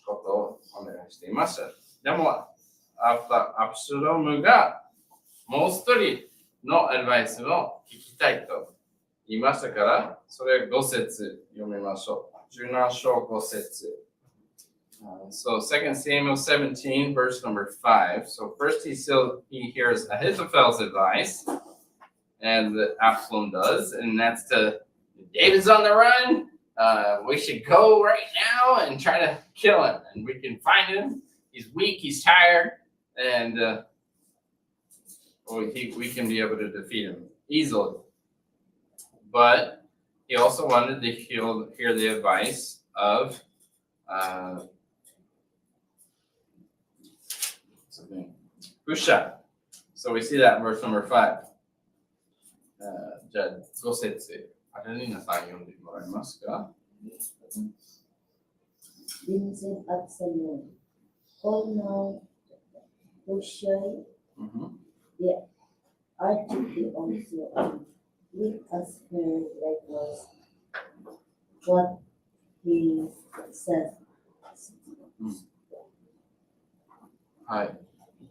ことをお願いしていました。でも、アブシャロムがもう一人のアドバイスを聞きたいと言いましたから、それ5節読みましょう。17章5節。So 2 Samuel 17, verse number 5. So first he hears Ahithophel's advice, and Absalom does, and that's David's on the run. We should go right now and try to kill him, and we can find him. He's weak, he's tired, and we can be able to defeat him easily. But he also wanted to hear the advice of Hushai. So we see that in verse number 5. じゃあ、5節。アレリーナさん読んでもらえますか？ Then said Absalom, call now Hushai, the archduke also, and let us hear likewise what he said. はい。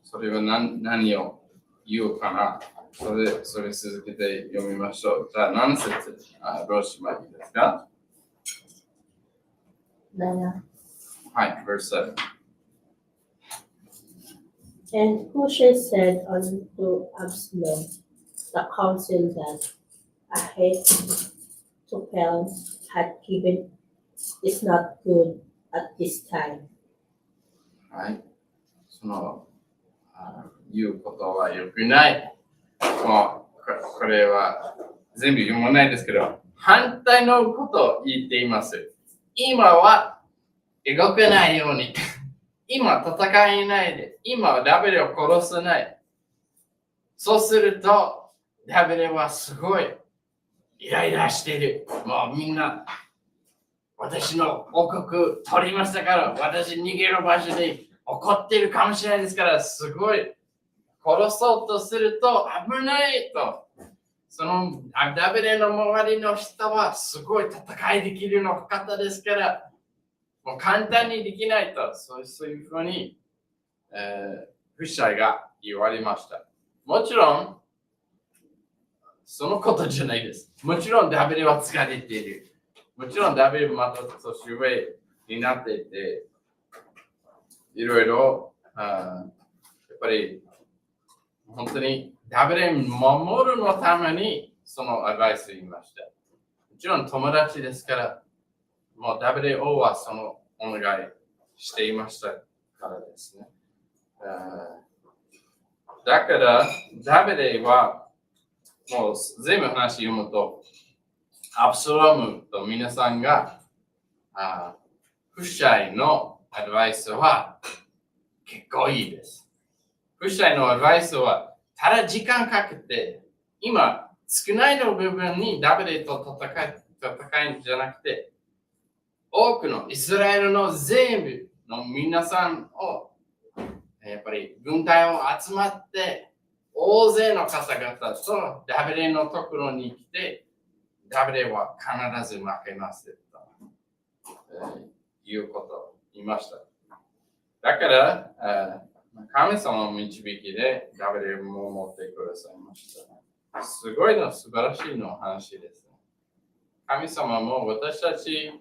それは何を言うかな。それ続けて読みましょう。じゃあ何節どうしまいいですか？ 7. はい、verse 7. And Hushai said unto Absalom, the counsel that Ahithophel had given is not good at this time. はい。その言うことは良くない。もうこれは全部読まないですけど、反対のことを言っています。今は動かないように。今戦えないで。今はダビデを殺さない。そうすると、ダビデはすごいイライラしている。もうみんな、私の王国取りましたから、私逃げる場所で怒っているかもしれないですから、すごい殺そうとすると危ないと。そのダビデの周りの人はすごい戦いできるの方ですから、もう簡単にできないと、そういうふうに、フシャイが言われました。もちろん、そのことじゃないです。もちろんダビデは疲れている。もちろんダビデもまた年上になっていて、いろいろ、やっぱり本当にダビデを守るのためにそのアドバイスを言いました。もちろん友達ですから、もうダビデ王はそのお願いしていましたからですね。だからダビデはもう全部話読むと、アブシャロムと皆さんがフシャイのアドバイスは結構いいです。フシャイのアドバイスはただ時間かけて、今少ないの部分にダビデと戦いじゃなくて、多くのイスラエルの全部の皆さんをやっぱり軍隊を集まって大勢の方々とダビデのところに来て、ダビデは必ず負けますと、いうことを言いました。だから、神様の導きでダビデを守ってくださいました。すごいの素晴らしいの話です。神様も私たち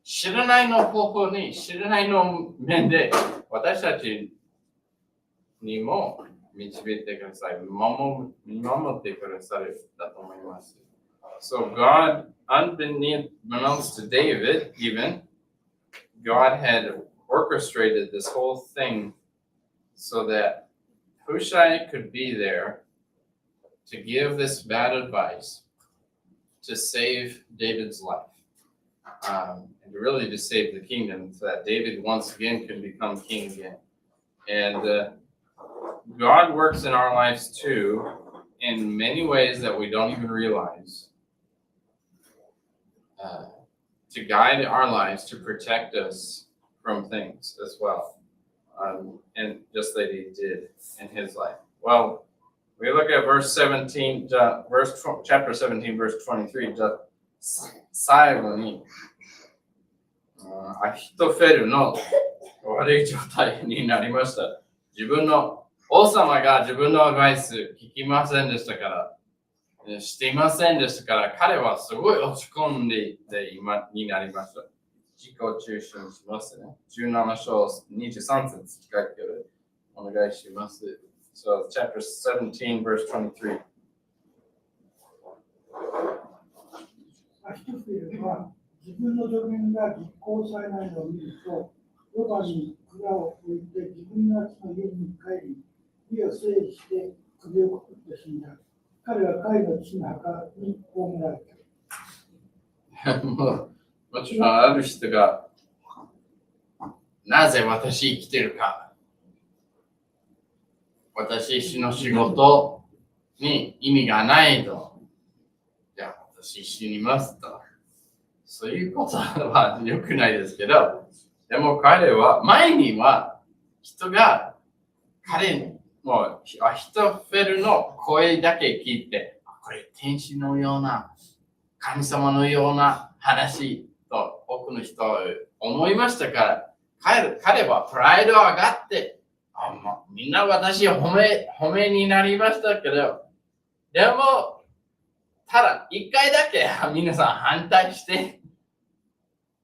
知らないの方法に、知らないの面で私たちにも導いてください。守ってくださるだと思います。So God, unbeknownst to David, even, God had orchestrated this whole thing so that Hushai could be there to give this bad advice to save David's life, and really to save the kingdom so that David once again could become king again. And God works in our lives too in many ways that we don't even realize, to guide our lives, to protect us from things as well, and just that he did in his life. Well, we look at chapter 17, verse 23. 最後に、アヒトフェルの悪い状態になりました。自分の王様が自分のアドバイス聞きませんでしたから、していませんでしたから、彼はすごい落ち込んでいて今になりました。自己中心しますね。17章23節書いてある。お願いします。So, chapter 17, verse 23. アヒトフェルは自分の助言が実行されないのを見ると、ロバに蔵を置いて自分の家の家に帰り、家を整理して首をくくって死んだ。彼は彼の父の墓に葬られた。もちろんある人が、なぜ私生きてるか。私の仕事に意味がないと。じゃあ私死にますと。そういうことは良くないですけど、でも彼は、前には人が彼にもうアヒトフェルの声だけ聞いて、これ天使のような、神様のような話と多くの人は思いましたから、彼はプライド上がって、みんな私褒めになりましたけど、でも、ただ一回だけ皆さん反対して、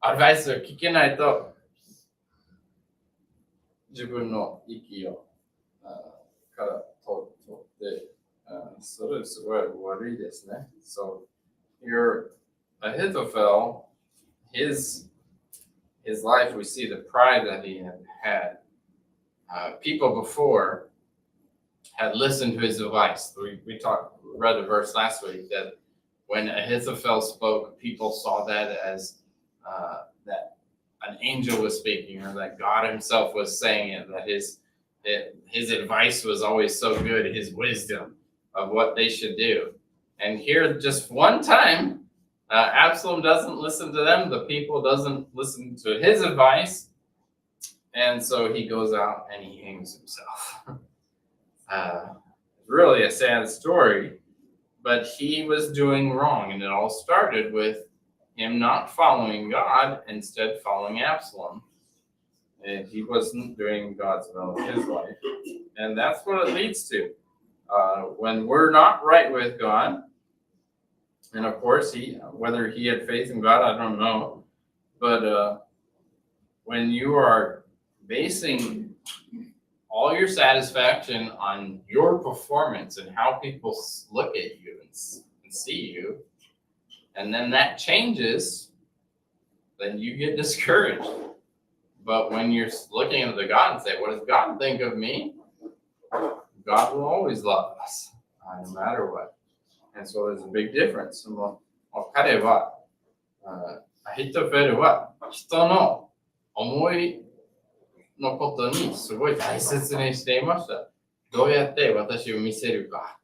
アドバイスを聞けないと、自分の息をから取って、それすごい悪いですね。So, your Ahithophel, his life, we see the pride that he had. People before had listened to his advice. We read a verse last week that when Ahithophel spoke, people saw that as that an angel was speaking, or that God himself was saying it, that his advice was always so good, his wisdom of what they should do. And here, just one time, Absalom doesn't listen to them, the people doesn't listen to his advice, and so he goes out and he hangs himself. Really a sad story, but he was doing wrong, and it all started with him not following God, instead following Absalom. And he wasn't doing God's will in his life. And that's what it leads to. When we're not right with God, and of course, whether he had faith in God, I don't know. But when you are basing all your satisfaction on your performance and how people look at you and see you, and then that changes, then you get discouraged. But when you're looking at the God and say, what does God think of me? God will always love us, no matter what. And so there's a big difference. 彼は、アヒトフェルは人の思いのことにすごい大切にしていました。どうやって私を見せるか。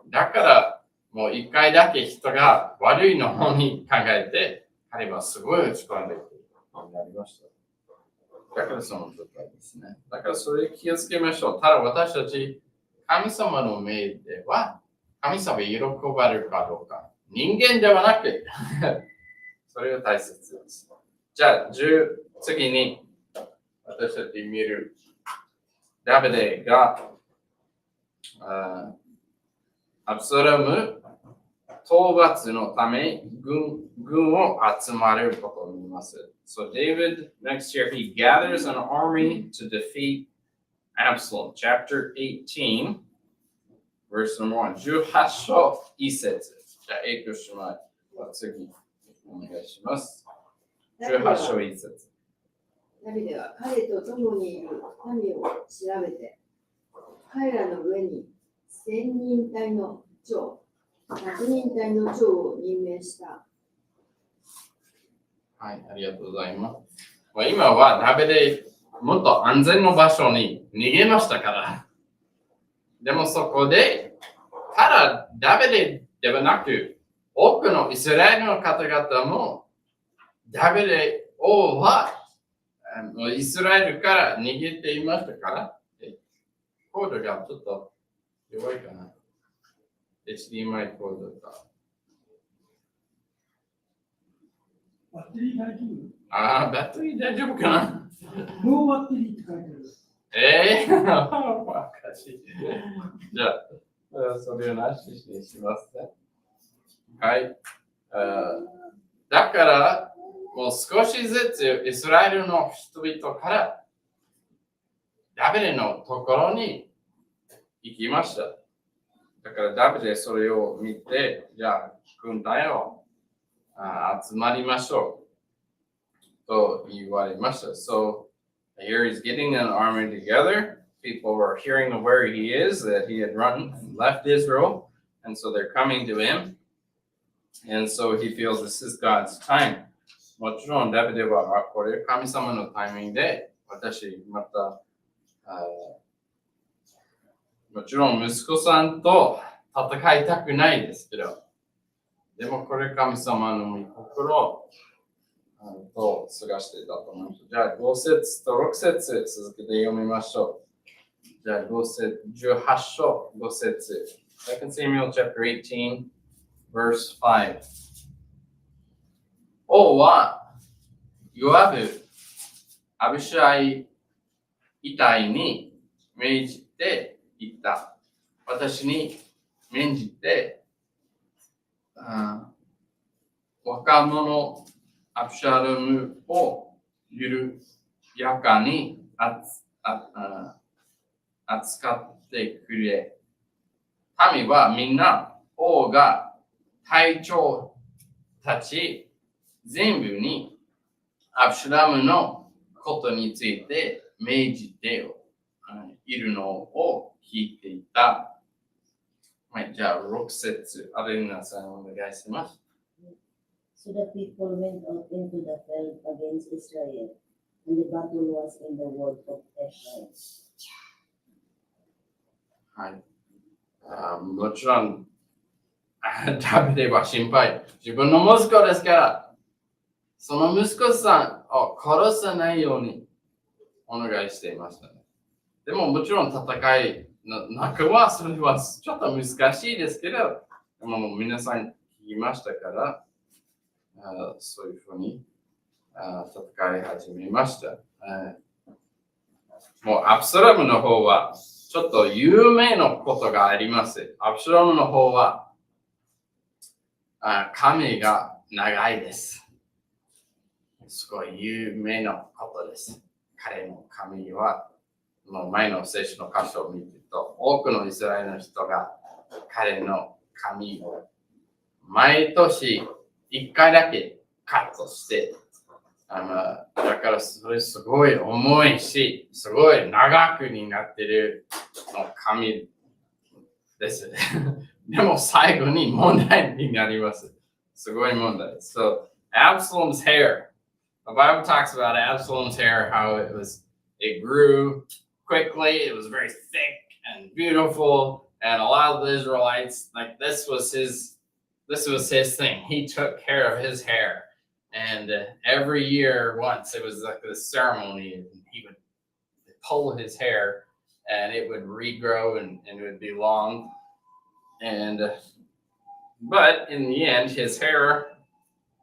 だから、もう一回だけ人が悪いの方に考えて、彼はすごい落ち込んでいくようになりました。だからその状態ですね。だからそれ気をつけましょう。ただ私たち、神様の目では、神様喜ばれるかどうか。人間ではなく、それが大切です。じゃあ、次に私たち見るダビデが、アブサロム討伐のため軍を集まることを見ます。So David, next year, he gathers an army to defeat Absalom. Chapter 18, verse number 1. 18章1節。じゃあ、英語します。次、お願いします。18章1節。ダビデは彼と共にいる民を調べて、彼らの上に1000人隊の長、100人隊の長を任命した。はい、ありがとうございます。今はダビデ、もっと安全の場所に逃げましたから。でもそこで、ただダビデではなく、多くのイスラエルの方々も、ダビデ王はイスラエルから逃げていましたから、コードがちょっと弱いかな。HDMI コードが。バッテリー大丈バッテリー大丈夫かな？夫？ノーバッテリーって書いてある。おかしい。じゃあ、それをなしにしますね。はい。だから、もう少しずつイスラエルの人々からダビデのところに行きました。だからダビデそれを見て、じゃあ軍隊を集まりましょうと言われました。So here he's getting an army together. People were hearing of where he is, that he had run and left Israel, and so they're coming to him. And so he feels this is God's time. もちろんダビデはこれ神様のタイミングで私またもちろん息子さんと戦いたくないですけど、でもこれ神様の御心と過ごしていたと思います。じゃあ5節と6節続けて読みましょう。じゃあ5節、18章5節。2 Samuel chapter 18 verse 5。王はヨアブ、アビシャイ遺体に命じて言った。私に免じて、若者アブシャロムを緩やかに扱ってくれ。民はみんな王が隊長たち全部にアブシャロムのことについて命じているのを聞いていた。はい、じゃあ6節、アレナさんお願いします。So the people went out into the field against Israel, and the battle was in the ward of Ephraim. はい。もちろん、ダビデは心配。自分の息子ですから、その息子さんを殺さないようにお願いしていましたね。でももちろん戦いの中はそれはちょっと難しいですけど、でも皆さん聞きましたから、そういうふうに戦い始めました。もうアブサロムの方はちょっと有名なことがあります。アブサロムの方は髪が長いです。すごい有名なことです。彼の髪は前の聖書の箇所を見てると、多くのイスラエルの人が彼の髪を毎年1回だけカットして、だからそれすごい重いし、すごい長くになってる髪です。でも最後に問題になります。すごい問題。So, Absalom's hair. The Bible talks about Absalom's hair, how it grew quickly, it was very thick and beautiful, and a lot of the Israelites, like this was his thing. He took care of his hair, and every year once it was like this ceremony, and he would pull his hair, and it would regrow and it would be long, and but in the end, his hair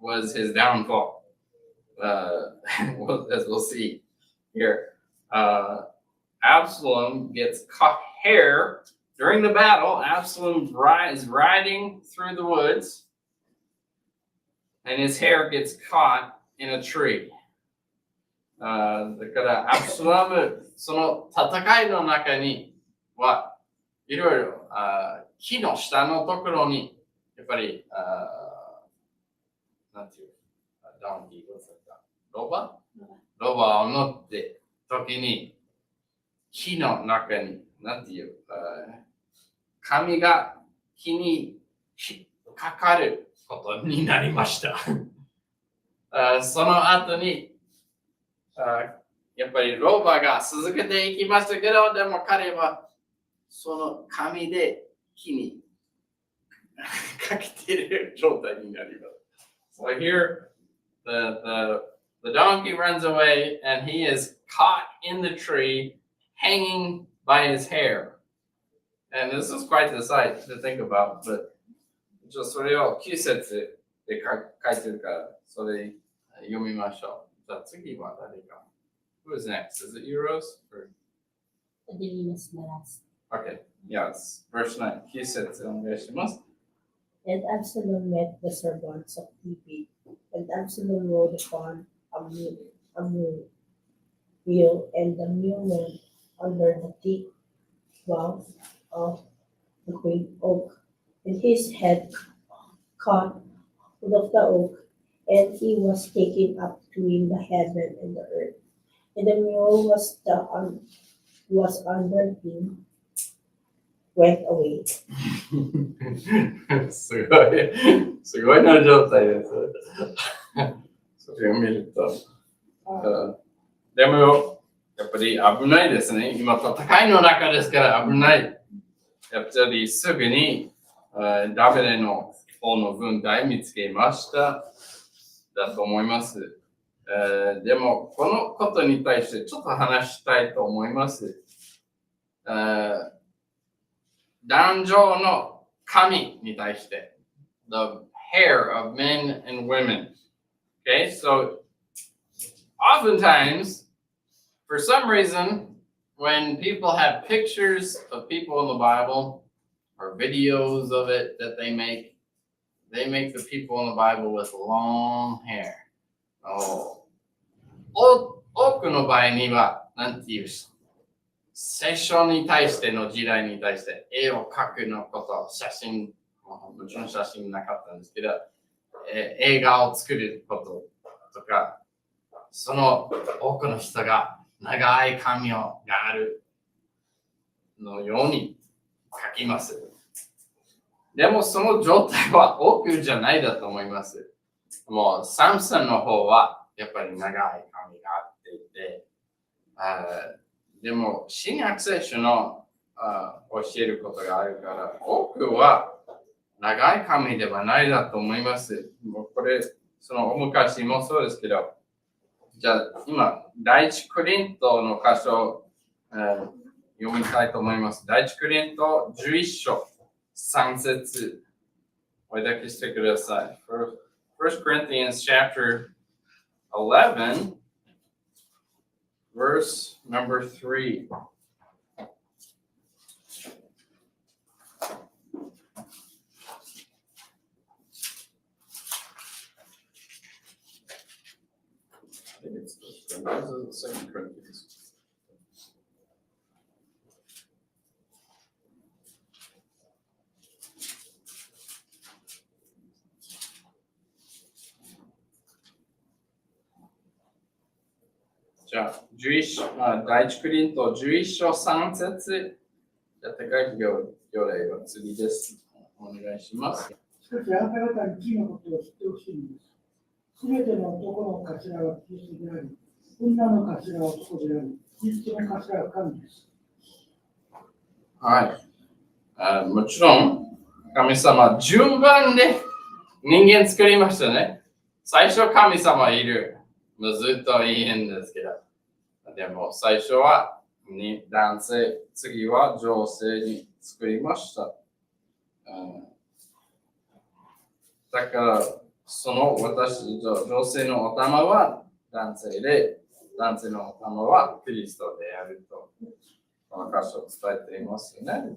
was his downfall. As we'll see here. Absalom gets caught hair during the battle. Absalom is riding through the woods, and his hair gets caught in a tree. だからアブサロム、その戦いの中にはいろいろ木の下のところにやっぱりなんていうドンキーロバを乗って時に木の中になんていう髪が木にかかることになりました。その後にやっぱりロバが続けていきましたけど、でも彼はその髪で木にかけている状態になります。So here the donkey runs away and he is caught in the tree, hanging by his hair. And this is quite the sight to think about, but それを9節で書いてるから、それ読みましょう。じゃあ次は誰か。Who is next? Is it you, Rose? Or... Okay, yes. Verse 9. 9節お願いします。And Absalom met the servants of David, and Absalom rode upon a mule, and the mule went under the thick bough of the great oak, and his head caught hold of the oak, and he was taken up between the heaven and the earth. And the mule was under him, went away. すごいな状態です。それを見ると。でも、やっぱり危ないですね。今、戦いの中ですから危ない。やっぱりすぐにダビデの方の軍隊見つけました。だと思います。でも、このことに対してちょっと話したいと思います。男女の髪に対して。The hair of men and women. Okay, so oftentimes, for some reason, when people have pictures of people in the Bible or videos of it that they make the people in the Bible with long hair. 多くの場合には、なんていう聖書に対しての時代に対して絵を描くのこと、写真、もちろん写真なかったんですけど、映画を作ることとか、その多くの人が長い髪があるのように描きます。でもその状態は多くじゃないだと思います。もうサムソンの方はやっぱり長い髪があっていて、でも新約聖書の教えることがあるから、多くは長い髪ではないだと思います。もうこれ、その昔もそうですけど、じゃあ今、第一コリントの箇所を、読みたいと思います。第一コリント11章3節お抱きしてください。1 Corinthians chapter 11, verse number 3. I think it's this one. This is 2 Corinthians.じゃあ、第一コリント11章3節じゃあ、高い行例は次です。お願いします。しかし、あなた方に次のことを知ってほしいんです。すべての男の頭はキリストであり、女の頭は男であり、キリストの頭は神です。はい。もちろん、神様、順番で人間作りましたね。最初、神様いる。ずっといいんですけど。でも、最初は男性、次は女性に作りました。だから、その女性の頭は男性で、男性の頭はキリストであると、この箇所を伝えていますよね。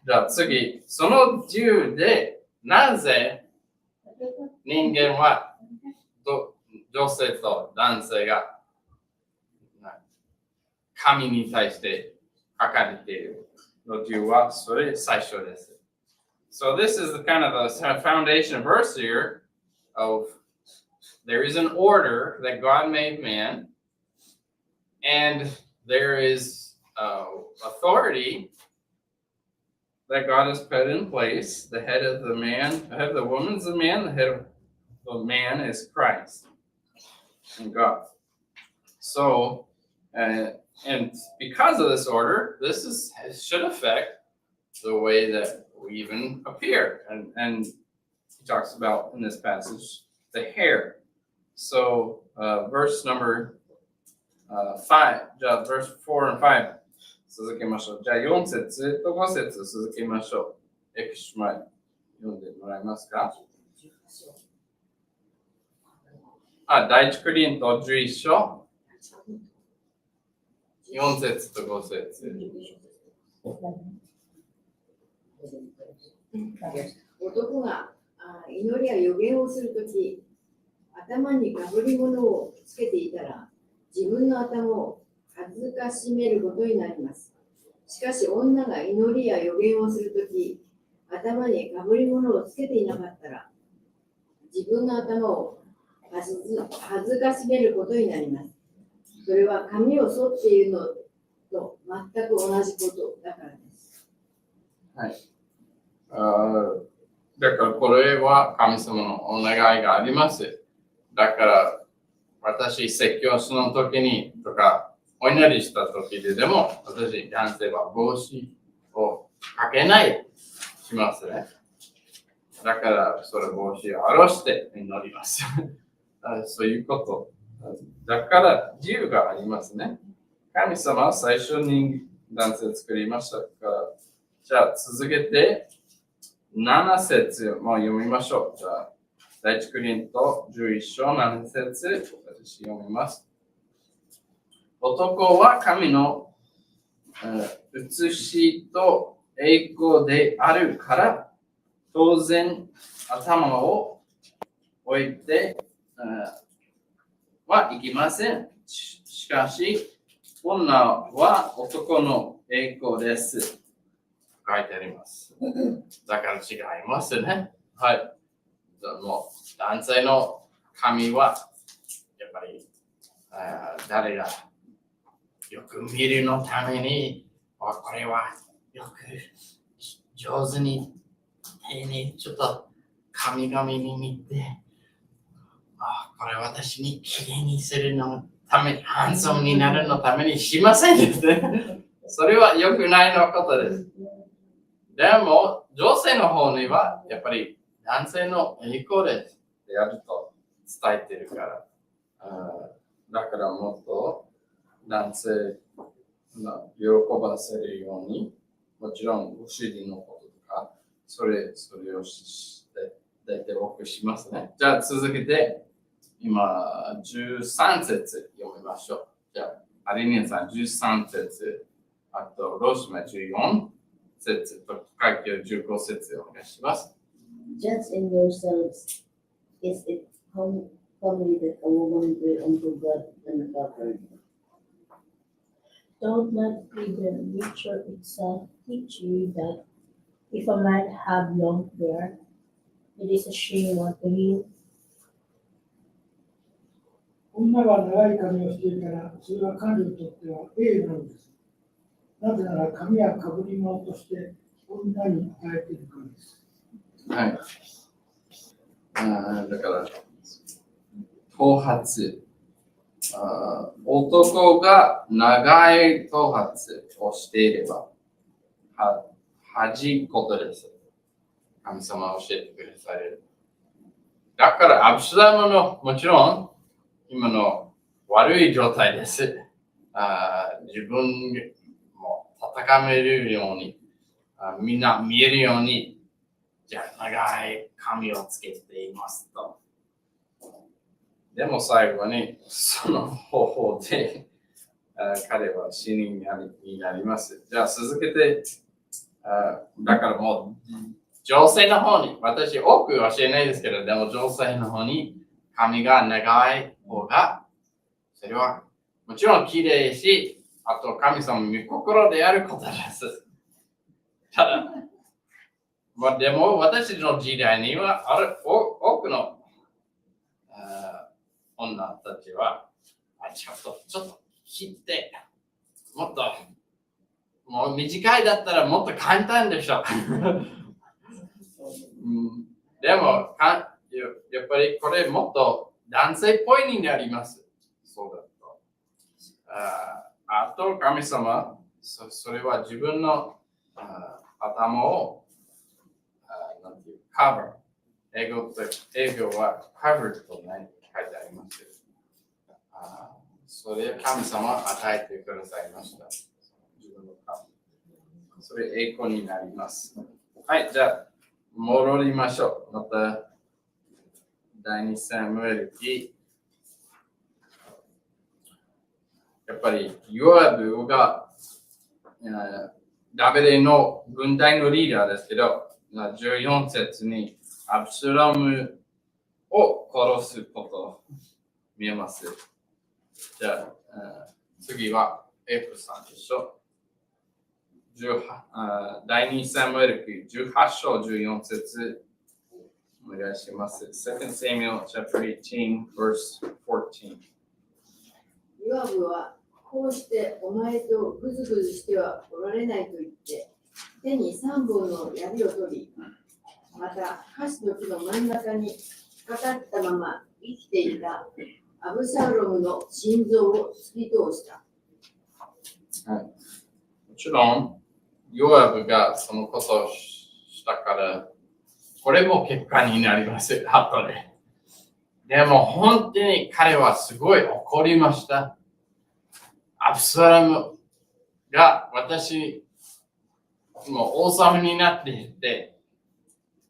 じゃあ次、その理由で、なぜ人間は女性と男性が神に対して書かれているの理由はそれ最初です。So this is the kind of a foundation verse here of there is an order that God made man, and there is authority that God has put in place. The head of the man, the head of the woman is the man, the head of the man is Christ and God. So, and because of this order, should affect the way that we even appear. And he talks about in this passage the hair. So, verse number 5, じゃあ verse 4 and 5続けましょう。じゃあ4節と5節続けましょう。エクシマイ読んでもらえますか？第一コリント11章、4節と5節。男が祈りや予言をするとき、頭にかぶり物をつけていたら、自分の頭を恥ずかしめることになります。しかし、女が祈りや予言をするとき、頭にかぶり物をつけていなかったら、自分の頭を恥ずかしめることになります。それは髪を剃っているのと全く同じことだからです。はい。だからこれは神様のお願いがあります。だから私、説教する時にとか、お祈りした時でも、私、男性は帽子をかけないしますね。だから、それ帽子を下ろして祈ります。そういうこと。だから、自由がありますね。神様は最初に男性を作りましたから、じゃあ続けて、7節も読みましょう。じゃあ、第一コリント11章7節、私読みます。男は神の写しと栄光であるから、当然頭を置いてはいけません。しかし、女は男の栄光です。書いてあります。だから違いますね。はい。もう男性の髪は、やっぱり誰がよく見るのために、これはよく上手に丁寧にちょっと神々に見て、これ私にきれいにするのために、ハンサムになるのためにしませんですね。それは良くないのことです。でも、女性の方には、やっぱり男性の栄光であると伝えてるから。だからもっと男性の喜ばせるように、もちろんご主人のこととか、それをして大体多くしますね。じゃあ続けて、今13節読みましょう。じゃあ、アリニアさん13節、あとローシマ14節と会計15節お願いします。Judge in yourselves, is it comely that a woman pray unto God uncovered? Don't let the nature itself teach you that if a man have long hair, it is a shame unto him. 女が長い髪をしていたら、それは彼女にとっては栄誉なのです。なぜなら髪はかぶり物として女に与えているからです。はい。だから、頭髪。男が長い頭髪をしていれば、恥ことです。神様は教えてくださる。だから、アブシャロムの、もちろん、今の悪い状態です。自分も戦めるように、みんな見えるように、じゃあ長い髪をつけていますと。でも最後に、その方法で、彼は死人になります。じゃあ続けて、だからもう、女性の方に、私多くは教えないですけど、でも女性の方に髪が長い方が、それはもちろん綺麗し、あと神様の御心であることです。ただ、でも私の時代には多くの女たちはちょっと切って、もっともう短いだったらもっと簡単でしょ。でもやっぱりこれもっと男性っぽいになります。そうだと。あと神様、それは自分の頭をなんていうカバー。英語はカバーと、ね、書いてあります。それ神様は与えてくださいました。自分のカバー。それ栄光になります。はい、じゃあ戻りましょう。また第二サムエル記ぱりヨアブがダビデの軍隊のリーダーですけど、14節にアブシャロムを殺すこと見えます。じゃあ、次はエプさんでしょ。第二サムエル記18章14節お願いします。2 Samuel chapter 18 verse 14。ヨアブはこうしてお前とぐずぐずしてはおられないと言って、手に3本の槍を取り、またカシの木の真ん中にかかったまま生きていたアブシャロムの心臓を突き通した。はい、もちろん、ヨアブがそのことをしたから、これも結果になります、後で。でも本当に彼はすごい怒りました。アブサロムが私、もう王様になっていて、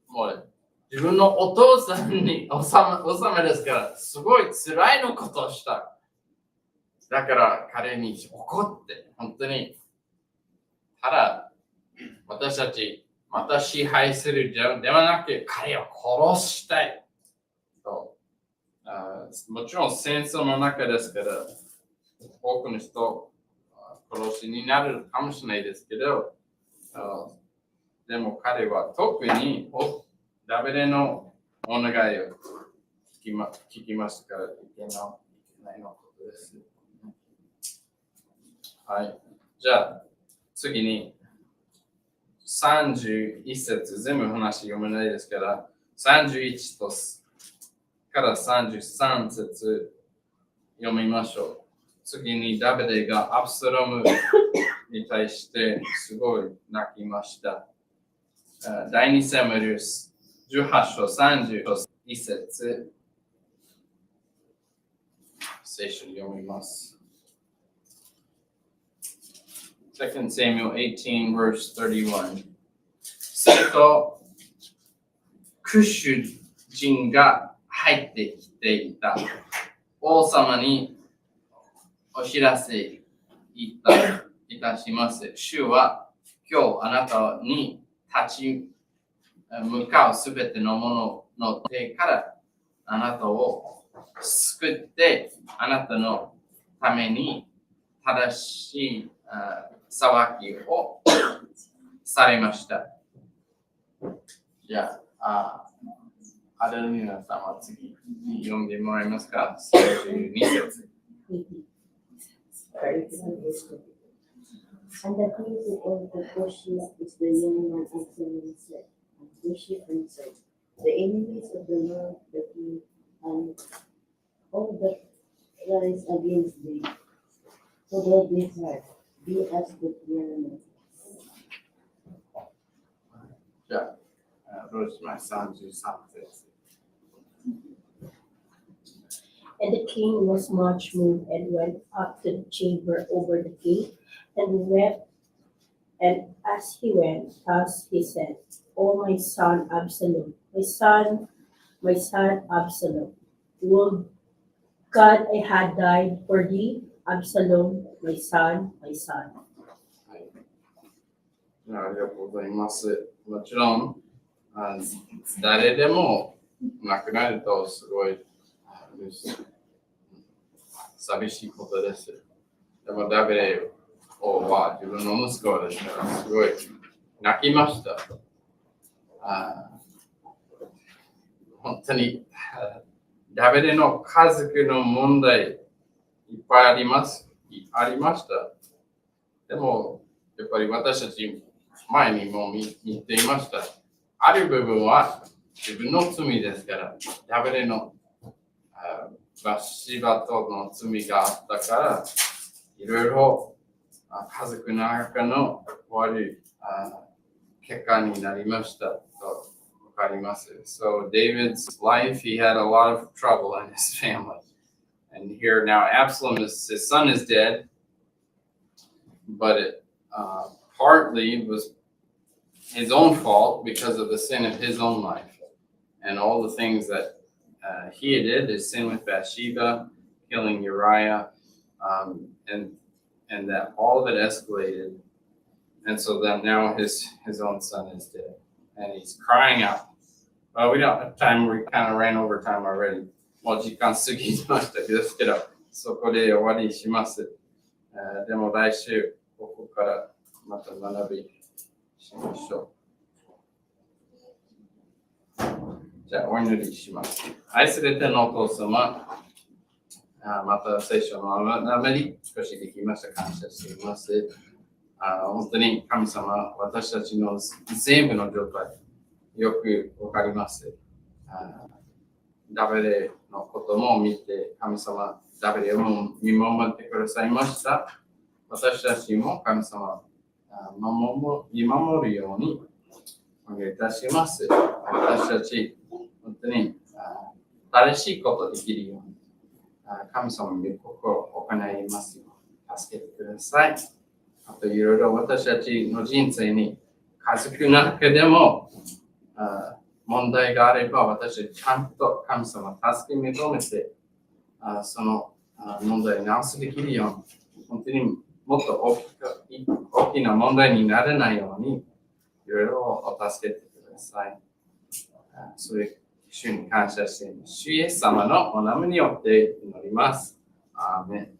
もう自分のお父さんに王様ですから、すごい辛いのことをした。だから彼に怒って、本当に、ただ私たち、また支配するではなく、彼を殺したい。もちろん戦争の中ですから、多くの人、殺しになるかもしれないですけど、でも彼は特にダビデのお願いを聞きますから、いけないのことです。はい。じゃあ、次に、31節、全部話読めないですから、31とから33節読みましょう。次にダビデがアブサロムに対してすごい泣きました。第二サムエル18章31節、聖書に読みます。2 Samuel 18 verse 31。すると、クシュ人が入ってきていた。王様にお知らせいたします。主は今日あなたに立ち向かうすべてのものの手からあなたを救ってあなたのために正しい裁きをされました。じゃあ、アデルニナさんは次読んでもらえますか？32節。And the king of the Cushi is the young man Absalom said. And Cushi answered, the enemies of the Lord, the king, and all that rise against thee. So that they heart, be as the enemy. じゃあ、どうします？33節。And the king was much moved and went up to the chamber over the gate and wept. And as he went, thus he said, O my son Absalom, my son Absalom, would God I had died for thee, Absalom, my son, my son. はい、ありがとうございます。もちろん、誰でも亡くなるとすごい寂しいことです。でもダビデ王は自分の息子ですからすごい泣きました。本当にダビデの家族の問題いっぱいありました。でもやっぱり私たち前にも見ていました。ある部分は自分の罪ですから、ダビデのバシバとの罪があったから、いろいろ家族の中の悪い結果になりましたとわかります。So David's life, he had a lot of trouble in his family. And here now Absalom, his son is dead, but it partly was his own fault because of the sin of his own life. And all the things that he did, his sin with Bathsheba, killing Uriah, and and that all of it escalated. And so then now his own son is dead. And he's crying out. Well, we don't have time. We kind of ran over time already. もう時間過ぎましたですけど、そこで終わりします。でも来週、ここからまた学びしましょう。じゃあ、お祈りします。愛する天のお父様、また聖書の学び少しできました。感謝しています。本当に神様、私たちの全部の状態、よくわかります。ダビデのことも見て、神様、ダビデも見守ってくださいました。私たちも神様、見守るようにお願いいたします。私たち、本当に正しいことできるように、神様の御心を行いますように助けてください。あといろいろ私たちの人生に家族の中でも問題があれば、私たちちゃんと神様助け認めて、その問題を直すできるように、本当にもっと大きな問題にならないように、いろいろお助けてください。それ、主に感謝しています。主イエス様のお名前によって祈ります。アーメン。